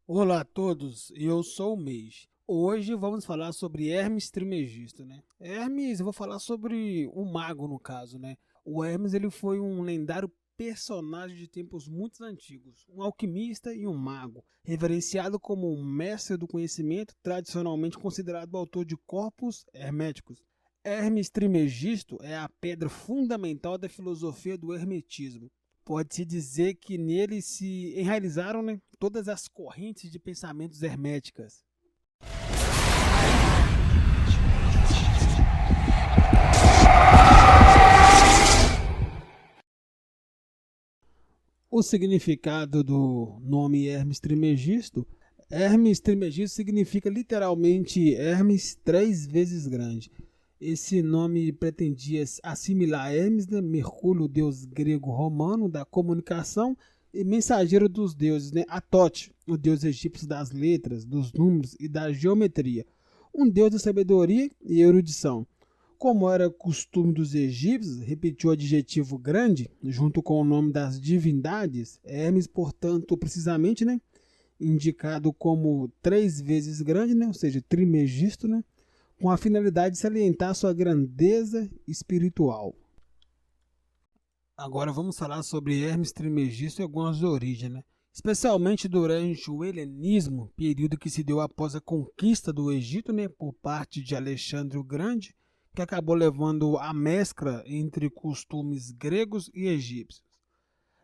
Olá a todos, eu sou o Mês. Hoje vamos falar sobre Hermes Trismegisto, né? Hermes, eu vou falar sobre o mago no caso, né? O Hermes ele foi um lendário personagem de tempos muito antigos, um alquimista e um mago, reverenciado como um mestre do conhecimento, tradicionalmente considerado o autor de corpos herméticos. Hermes Trismegisto é a pedra fundamental da filosofia do hermetismo. Pode-se dizer que nele se enraizaram, né, todas as correntes de pensamentos herméticas. O significado do nome Hermes Trismegisto significa literalmente Hermes 3 vezes grande. Esse nome pretendia assimilar Hermes, né, Mercúrio, deus grego-romano da comunicação e mensageiro dos deuses, né, Atote, o deus egípcio das letras, dos números e da geometria, um deus da sabedoria e erudição. Como era costume dos egípcios, repetiu o adjetivo grande junto com o nome das divindades. Hermes, portanto, precisamente, né, indicado como 3 vezes grande, né, ou seja, trimegisto, né, com a finalidade de salientar sua grandeza espiritual. Agora vamos falar sobre Hermes Trismegisto e algumas origens, né? Especialmente durante o helenismo, período que se deu após a conquista do Egito, né, por parte de Alexandre o Grande, que acabou levando a mescla entre costumes gregos e egípcios.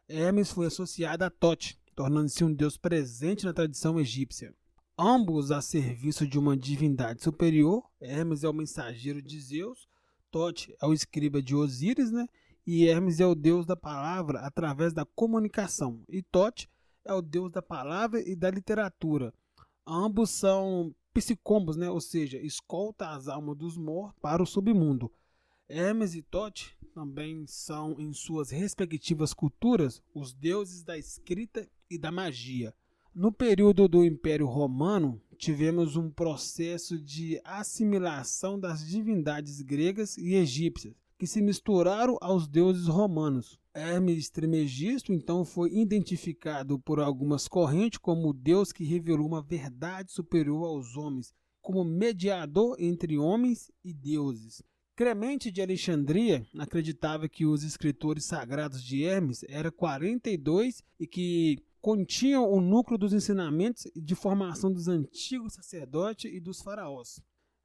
Hermes foi associado a Tote, tornando-se um deus presente na tradição egípcia. Ambos a serviço de uma divindade superior, Hermes é o mensageiro de Zeus, Tote é o escriba de Osíris, né? E Hermes é o deus da palavra através da comunicação, e Tote é o deus da palavra e da literatura. Ambos são psicombos, né? Ou seja, escolta as almas dos mortos para o submundo. Hermes e Tote também são, em suas respectivas culturas, os deuses da escrita e da magia. No período do Império Romano, tivemos um processo de assimilação das divindades gregas e egípcias, que se misturaram aos deuses romanos. Hermes Trismegisto então foi identificado por algumas correntes como o deus que revelou uma verdade superior aos homens, como mediador entre homens e deuses. Clemente de Alexandria acreditava que os escritores sagrados de Hermes eram 42 e que continham o núcleo dos ensinamentos de formação dos antigos sacerdotes e dos faraós.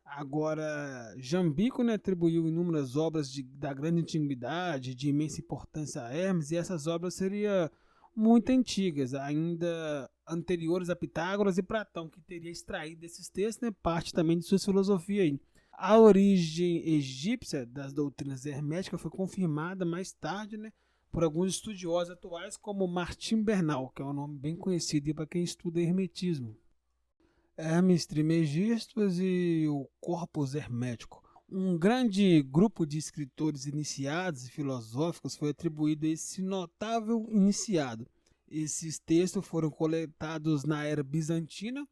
Agora, Jambico, né, atribuiu inúmeras obras da grande antiguidade, de imensa importância a Hermes, e essas obras seriam muito antigas, ainda anteriores a Pitágoras e Platão, que teria extraído desses textos, né, parte também de sua filosofia aí. A origem egípcia das doutrinas herméticas foi confirmada mais tarde, né, por alguns estudiosos atuais, como Martim Bernal, que é um nome bem conhecido para quem estuda hermetismo. Hermes Trismegistus e o Corpus Hermético. Um grande grupo de escritores iniciados e filosóficos foi atribuído a esse notável iniciado. Esses textos foram coletados na era bizantina,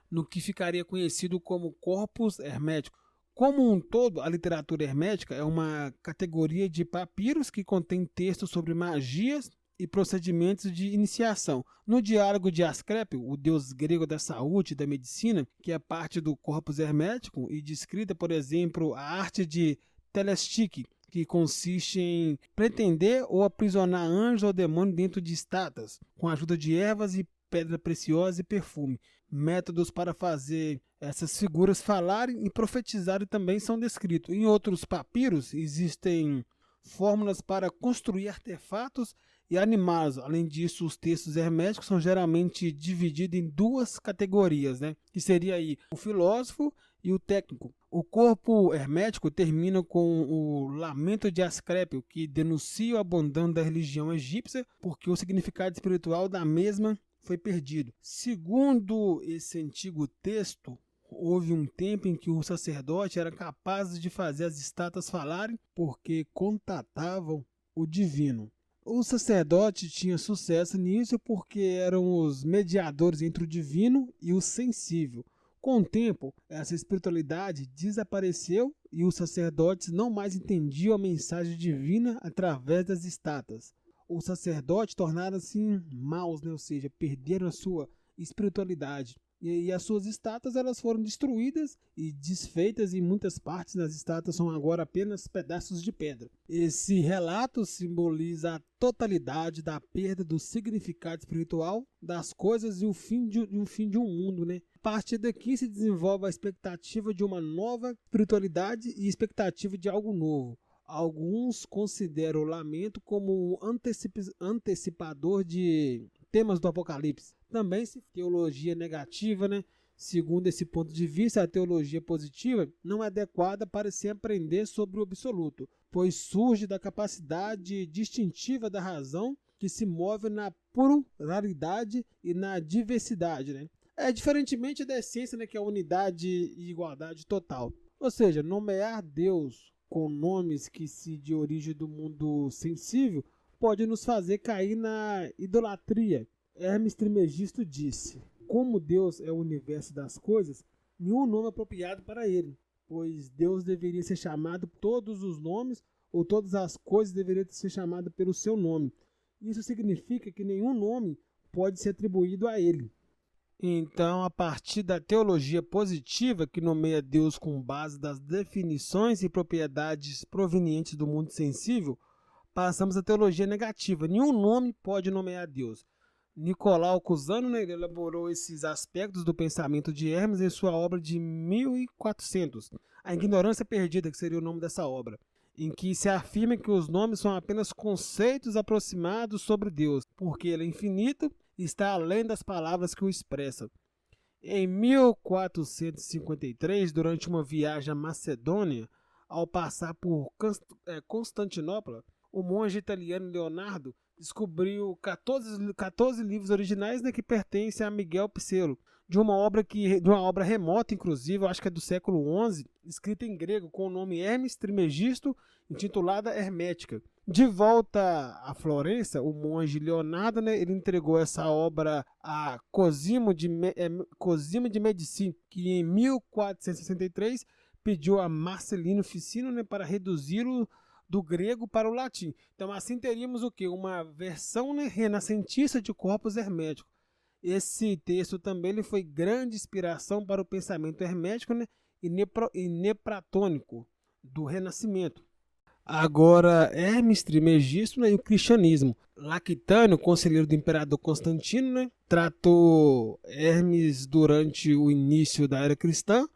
no que ficaria conhecido como Corpus Hermético. Como um todo, a literatura hermética é uma categoria de papiros que contém textos sobre magias e procedimentos de iniciação. No diálogo de Asclépio, o deus grego da saúde e da medicina, que é parte do corpus hermético e descrita, por exemplo, a arte de Telestique, que consiste em pretender ou aprisionar anjos ou demônios dentro de estátuas, com a ajuda de ervas e pedra preciosa e perfume. Métodos para fazer essas figuras falarem e profetizarem também são descritos. Em outros papiros existem fórmulas para construir artefatos e animais. Além disso, os textos herméticos são geralmente divididos em duas categorias, né? Que seria aí o filósofo e o técnico. O corpo hermético termina com o lamento de Asclépio, que denuncia o abandono da religião egípcia, porque o significado espiritual da mesma foi perdido. Segundo esse antigo texto, houve um tempo em que o sacerdote era capaz de fazer as estátuas falarem porque contatavam o divino. O sacerdote tinha sucesso nisso porque eram os mediadores entre o divino e o sensível. Com o tempo, essa espiritualidade desapareceu e os sacerdotes não mais entendiam a mensagem divina através das estátuas. Os sacerdotes tornaram-se maus, né? Ou seja, perderam a sua e espiritualidade. E as suas estátuas elas foram destruídas e desfeitas, e muitas partes das estátuas são agora apenas pedaços de pedra. Esse relato simboliza a totalidade da perda do significado espiritual das coisas e o fim de um mundo, né? A partir daqui se desenvolve a expectativa de uma nova espiritualidade e expectativa de algo novo. Alguns consideram o lamento como antecipador de temas do Apocalipse. Também se teologia negativa, né? Segundo esse ponto de vista, a teologia positiva não é adequada para se aprender sobre o absoluto, pois surge da capacidade distintiva da razão que se move na pluralidade e na diversidade, né? Diferentemente da essência, né, que é a unidade e igualdade total. Ou seja, nomear Deus com nomes que se de origem do mundo sensível pode nos fazer cair na idolatria. Hermes Trismegisto disse: como Deus é o universo das coisas, nenhum nome é apropriado para ele, pois Deus deveria ser chamado por todos os nomes, ou todas as coisas deveriam ser chamadas pelo seu nome. Isso significa que nenhum nome pode ser atribuído a ele. Então, a partir da teologia positiva, que nomeia Deus com base das definições e propriedades provenientes do mundo sensível, passamos à teologia negativa. Nenhum nome pode nomear Deus. Nicolau Cusano, né, ele elaborou esses aspectos do pensamento de Hermes em sua obra de 1400, A Ignorância Perdida, que seria o nome dessa obra, em que se afirma que os nomes são apenas conceitos aproximados sobre Deus, porque ele é infinito e está além das palavras que o expressam. Em 1453, durante uma viagem à Macedônia, ao passar por Constantinopla, o monge italiano Leonardo descobriu 14 livros originais, né, que pertencem a Miguel Pissarro, de uma obra remota, inclusive, eu acho que é do século XI, escrita em grego com o nome Hermes Trismegisto, intitulada Hermética. De volta a Florença, o monge Leonardo, né, ele entregou essa obra a Cosimo de Medici, que em 1463 pediu a Marcelino Ficino, né, para reduzi-lo do grego para o latim. Então assim teríamos o que? Uma versão, né, renascentista de Corpus Hermético. Esse texto também ele foi grande inspiração para o pensamento hermético, né, e nepratônico do Renascimento. Agora, Hermes Trismegisto, né, e o cristianismo. Lactânio, conselheiro do imperador Constantino, né, tratou Hermes durante o início da era cristã.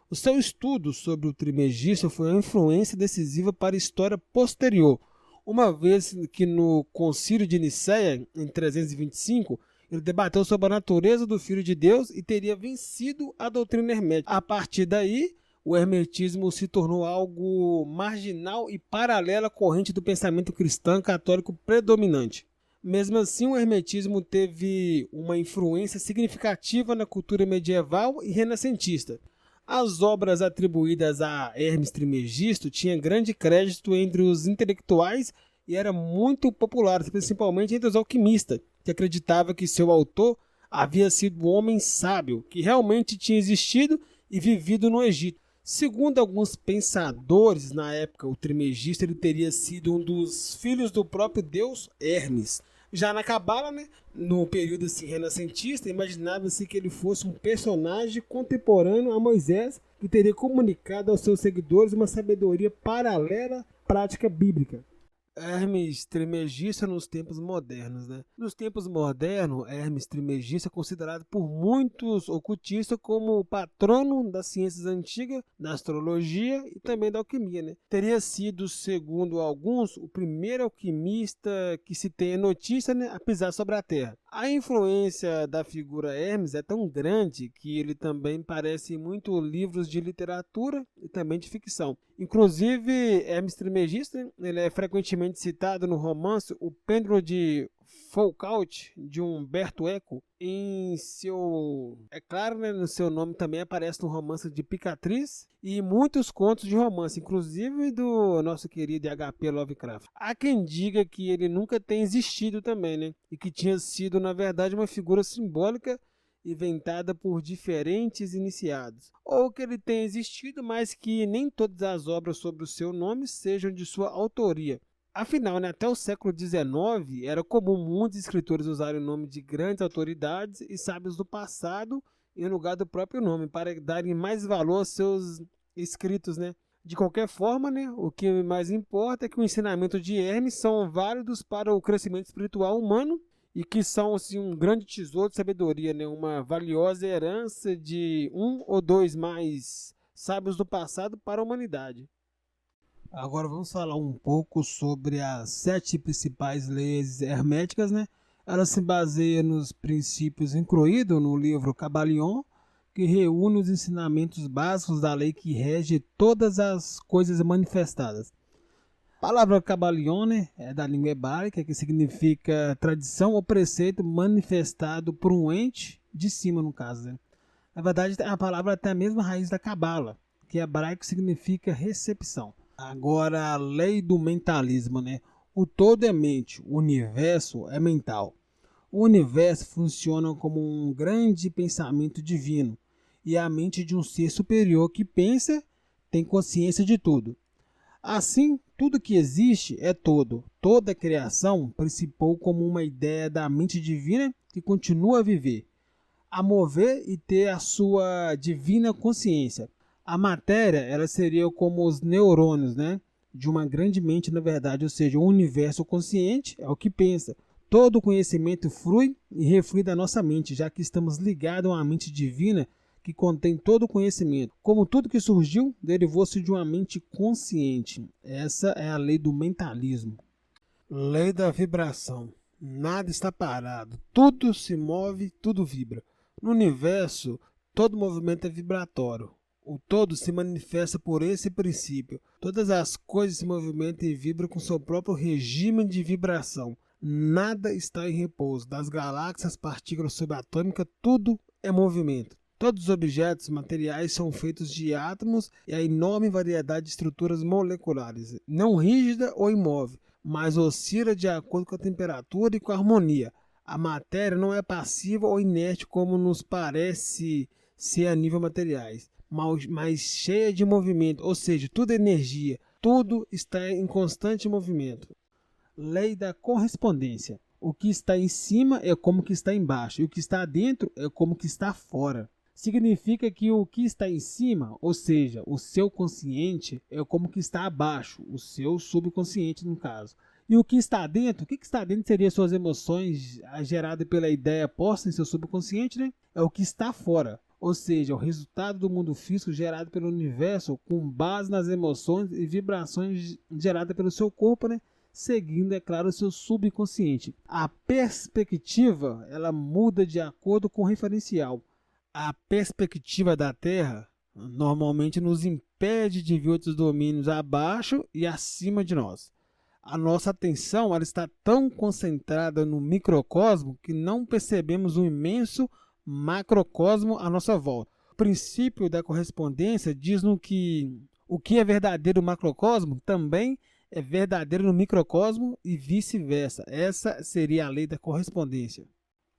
O seu estudo sobre o Trismegisto foi uma influência decisiva para a história posterior, uma vez que no Concílio de Nicéia, em 325, ele debateu sobre a natureza do Filho de Deus e teria vencido a doutrina hermética. A partir daí, o hermetismo se tornou algo marginal e paralelo à corrente do pensamento cristão católico predominante. Mesmo assim, o hermetismo teve uma influência significativa na cultura medieval e renascentista. As obras atribuídas a Hermes Trismegisto tinham grande crédito entre os intelectuais e era muito popular, principalmente entre os alquimistas, que acreditavam que seu autor havia sido um homem sábio, que realmente tinha existido e vivido no Egito. Segundo alguns pensadores, na época, o Trismegisto ele teria sido um dos filhos do próprio deus Hermes. Já na Cabala, né, no período assim, renascentista, imaginava-se que ele fosse um personagem contemporâneo a Moisés, que teria comunicado aos seus seguidores uma sabedoria paralela à prática bíblica. Hermes Trismegisto nos tempos modernos, né? Nos tempos modernos, Hermes Trismegisto é considerado por muitos ocultistas como o patrono das ciências antigas, da astrologia e também da alquimia, né? Teria sido, segundo alguns, o primeiro alquimista que se tem notícia, né, a pisar sobre a Terra. A influência da figura Hermes é tão grande que ele também aparece em muitos livros de literatura e também de ficção. Inclusive, Hermes Trismegisto, ele é frequentemente citado no romance O Pêndulo de Foucault, de Umberto Eco. É claro, né, no seu nome também aparece no romance de Picatriz e muitos contos de romance, inclusive do nosso querido H.P. Lovecraft. Há quem diga que ele nunca tenha existido também, né, e que tinha sido, na verdade, uma figura simbólica inventada por diferentes iniciados, ou que ele tenha existido, mas que nem todas as obras sobre o seu nome sejam de sua autoria. Afinal, né, até o século XIX, era comum muitos escritores usarem o nome de grandes autoridades e sábios do passado em lugar do próprio nome, para darem mais valor aos seus escritos, né? De qualquer forma, né, o que mais importa é que o ensinamento de Hermes são válidos para o crescimento espiritual humano e que são assim, um grande tesouro de sabedoria, né, uma valiosa herança de um ou dois mais sábios do passado para a humanidade. Agora vamos falar um pouco sobre as 7 principais leis herméticas, né? Elas se baseiam nos princípios incluídos no livro Kybalion, que reúne os ensinamentos básicos da lei que rege todas as coisas manifestadas. A palavra Kybalion, né, é da língua hebraica, que significa tradição ou preceito manifestado por um ente de cima, no caso. Né? Na verdade, a palavra tem a mesma raiz da Cabala, que em hebraico significa recepção. Agora, a lei do mentalismo, né? O todo é mente, o universo é mental. O universo funciona como um grande pensamento divino e a mente de um ser superior que pensa, tem consciência de tudo. Assim, tudo que existe é todo. Toda a criação principou como uma ideia da mente divina que continua a viver, a mover e ter a sua divina consciência. A matéria, ela seria como os neurônios, né? De uma grande mente, na verdade, ou seja, o universo consciente é o que pensa. Todo conhecimento flui e reflui da nossa mente, já que estamos ligados a uma mente divina que contém todo o conhecimento. Como tudo que surgiu, derivou-se de uma mente consciente. Essa é a lei do mentalismo. Lei da vibração. Nada está parado. Tudo se move, tudo vibra. No universo, todo movimento é vibratório. O todo se manifesta por esse princípio. Todas as coisas se movimentam e vibram com seu próprio regime de vibração. Nada está em repouso. Das galáxias, partículas subatômicas, tudo é movimento. Todos os objetos materiais são feitos de átomos e a enorme variedade de estruturas moleculares, não rígida ou imóvel, mas oscila de acordo com a temperatura e com a harmonia. A matéria não é passiva ou inerte como nos parece ser a nível materiais, mas cheia de movimento, ou seja, tudo é energia, tudo está em constante movimento. Lei da correspondência. O que está em cima é como que está embaixo, e o que está dentro é como que está fora. Significa que o que está em cima, ou seja, o seu consciente, é como que está abaixo, o seu subconsciente no caso. E o que está dentro? O que está dentro seria suas emoções geradas pela ideia posta em seu subconsciente, né? É o que está fora. Ou seja, o resultado do mundo físico gerado pelo universo com base nas emoções e vibrações geradas pelo seu corpo, né? Seguindo, é claro, o seu subconsciente. A perspectiva, ela muda de acordo com o referencial. A perspectiva da Terra normalmente nos impede de ver outros domínios abaixo e acima de nós. A nossa atenção ela está tão concentrada no microcosmo que não percebemos o imenso macrocosmo à nossa volta. O princípio da correspondência diz-nos que o que é verdadeiro no macrocosmo também é verdadeiro no microcosmo e vice-versa. Essa seria a lei da correspondência.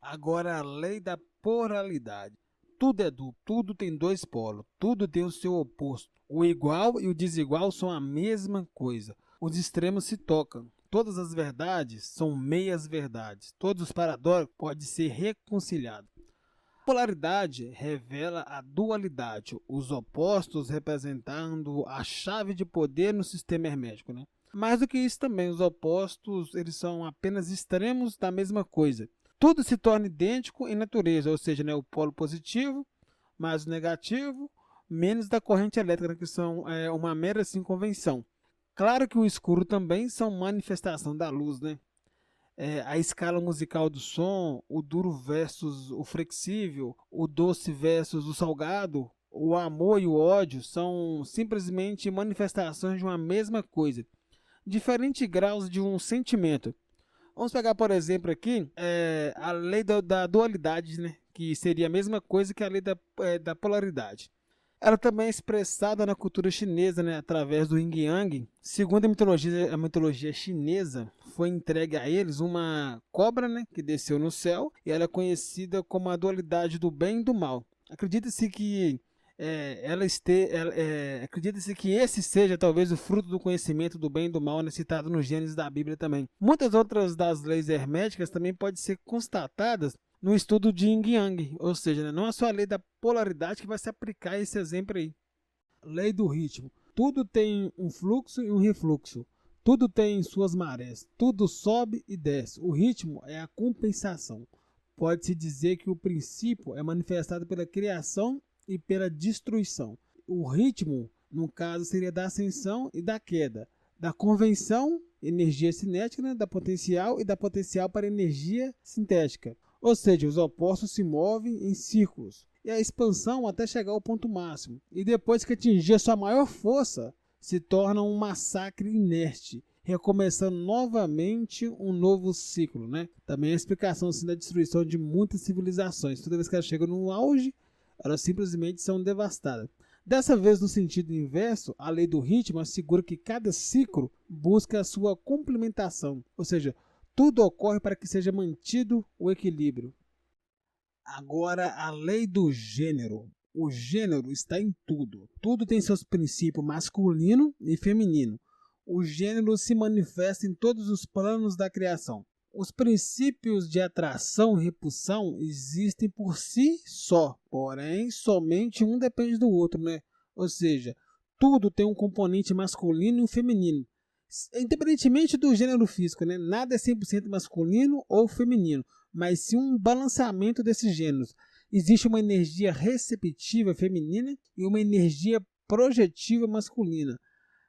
Agora, a lei da polaridade. Tudo é duplo, tudo tem dois polos, tudo tem o seu oposto. O igual e o desigual são a mesma coisa. Os extremos se tocam. Todas as verdades são meias verdades. Todos os paradoxos podem ser reconciliados. Polaridade revela a dualidade, os opostos representando a chave de poder no sistema hermético, né? Mais do que isso também, os opostos eles são apenas extremos da mesma coisa. Tudo se torna idêntico em natureza, ou seja, né, o polo positivo mais o negativo, menos da corrente elétrica, que são uma mera assim, convenção. Claro que o escuro também são manifestação da luz, né? A escala musical do som, o duro versus o flexível, o doce versus o salgado, o amor e o ódio são simplesmente manifestações de uma mesma coisa, diferentes graus de um sentimento. Vamos pegar, por exemplo, aqui a lei da dualidade, né? Que seria a mesma coisa que a lei da polaridade. Ela também é expressada na cultura chinesa, né, através do Yin Yang. Segundo a mitologia chinesa, foi entregue a eles uma cobra, né, que desceu no céu, e ela é conhecida como a dualidade do bem e do mal. Acredita-se que acredita-se que esse seja talvez o fruto do conhecimento do bem e do mal, né, citado no Gênesis da Bíblia também. Muitas outras das leis herméticas também podem ser constatadas no estudo de Yin Yang, ou seja, né, não é só a lei da polaridade que vai se aplicar a esse exemplo aí. Lei do ritmo. Tudo tem um fluxo e um refluxo. Tudo tem suas marés. Tudo sobe e desce. O ritmo é a compensação. Pode-se dizer que o princípio é manifestado pela criação e pela destruição. O ritmo, no caso, seria da ascensão e da queda, da convenção, energia cinética, né, da potencial e da potencial para energia sintética. Ou seja, os opostos se movem em círculos e a expansão até chegar ao ponto máximo. E depois que atingir a sua maior força, se torna um massacre inerte, recomeçando novamente um novo ciclo, né? Também a explicação assim, da destruição de muitas civilizações. Toda vez que elas chegam no auge, elas simplesmente são devastadas. Dessa vez, no sentido inverso, a lei do ritmo assegura que cada ciclo busca a sua complementação, ou seja, tudo ocorre para que seja mantido o equilíbrio. Agora, a lei do gênero. O gênero está em tudo. Tudo tem seus princípios masculino e feminino. O gênero se manifesta em todos os planos da criação. Os princípios de atração e repulsão existem por si só, porém, somente um depende do outro, né? Ou seja, tudo tem um componente masculino e um feminino. Independentemente do gênero físico, né? Nada é 100% masculino ou feminino, mas sim um balanceamento desses gêneros. Existe uma energia receptiva feminina e uma energia projetiva masculina.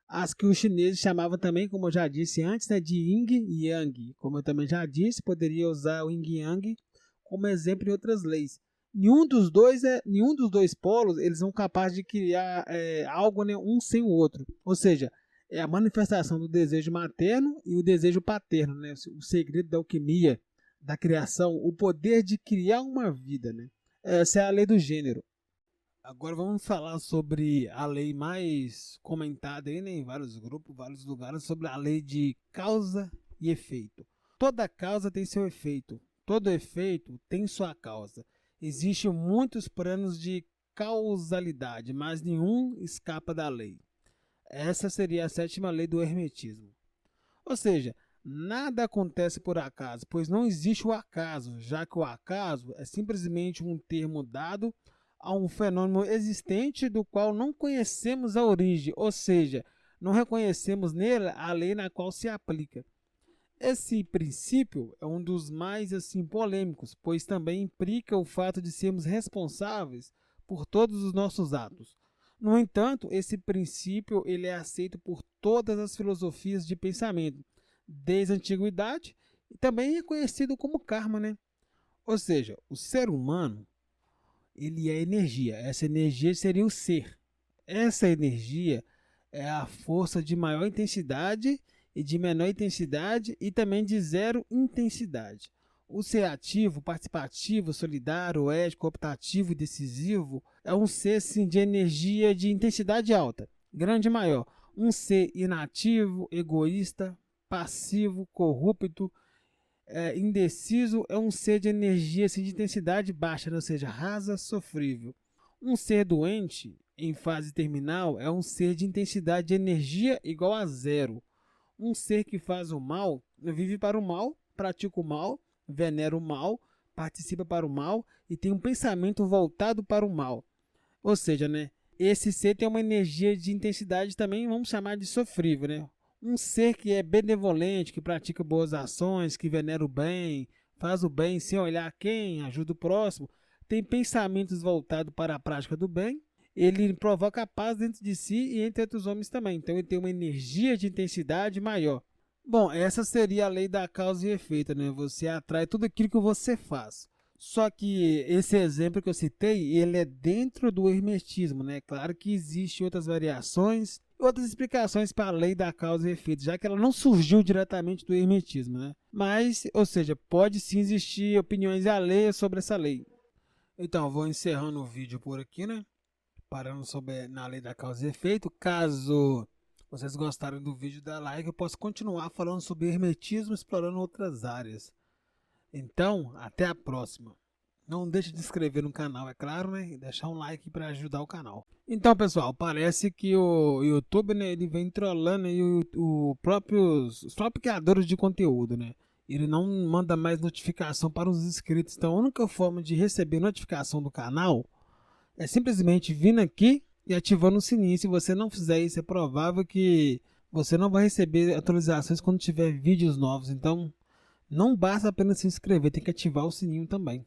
As que os chineses chamavam também, como eu já disse antes, né, de Yin e Yang. Como eu também já disse, poderia usar o Yin e Yang como exemplo em outras leis. Nenhum dos dois polos eles são capazes de criar algo, né, um sem o outro. Ou seja, é a manifestação do desejo materno e o desejo paterno, né? O segredo da alquimia, da criação, o poder de criar uma vida, né? Essa é a lei do gênero. Agora vamos falar sobre a lei mais comentada aí, né, em vários grupos, vários lugares, sobre a lei de causa e efeito. Toda causa tem seu efeito, todo efeito tem sua causa. Existem muitos planos de causalidade, mas nenhum escapa da lei. Essa seria a sétima lei do hermetismo. Ou seja, nada acontece por acaso, pois não existe o acaso, já que o acaso é simplesmente um termo dado a um fenômeno existente do qual não conhecemos a origem, ou seja, não reconhecemos nele a lei na qual se aplica. Esse princípio é um dos mais assim polêmicos, pois também implica o fato de sermos responsáveis por todos os nossos atos. No entanto, esse princípio ele é aceito por todas as filosofias de pensamento, desde a antiguidade, e também é conhecido como karma, né? Ou seja, o ser humano ele é energia. Essa energia seria o ser. Essa energia é a força de maior intensidade e de menor intensidade e também de zero intensidade. O ser ativo, participativo, solidário, ético, optativo e decisivo é um ser sim, de energia de intensidade alta, grande e maior. Um ser inativo, egoísta, passivo, corrupto, indeciso é um ser de energia assim, de intensidade baixa, né? Ou seja, rasa, sofrível. Um ser doente, em fase terminal, é um ser de intensidade de energia igual a zero. Um ser que faz o mal, vive para o mal, pratica o mal, venera o mal, participa para o mal e tem um pensamento voltado para o mal. Ou seja, né, esse ser tem uma energia de intensidade também, vamos chamar de sofrível, né? Um ser que é benevolente, que pratica boas ações, que venera o bem, faz o bem sem olhar quem, ajuda o próximo, tem pensamentos voltados para a prática do bem, ele provoca a paz dentro de si e entre outros homens também. Então ele tem uma energia de intensidade maior. Bom, essa seria a lei da causa e efeito, né? Você atrai tudo aquilo que você faz. Só que esse exemplo que eu citei, ele é dentro do hermetismo, né? Claro que existem outras variações, outras explicações para a lei da causa e efeito, já que ela não surgiu diretamente do hermetismo, né? Mas, ou seja, pode sim existir opiniões alheias sobre essa lei. Então, vou encerrando o vídeo por aqui, né? Parando sobre na lei da causa e efeito. Caso vocês gostaram do vídeo, dá like, eu posso continuar falando sobre hermetismo, explorando outras áreas. Então, até a próxima. Não deixe de se inscrever no canal, é claro, né? E deixar um like para ajudar o canal. Então, pessoal, parece que o YouTube, né, ele vem trolando aí os próprios criadores de conteúdo, né? Ele não manda mais notificação para os inscritos. Então, a única forma de receber notificação do canal é simplesmente vindo aqui e ativando o sininho. Se você não fizer isso, é provável que você não vai receber atualizações quando tiver vídeos novos. Então, não basta apenas se inscrever, tem que ativar o sininho também.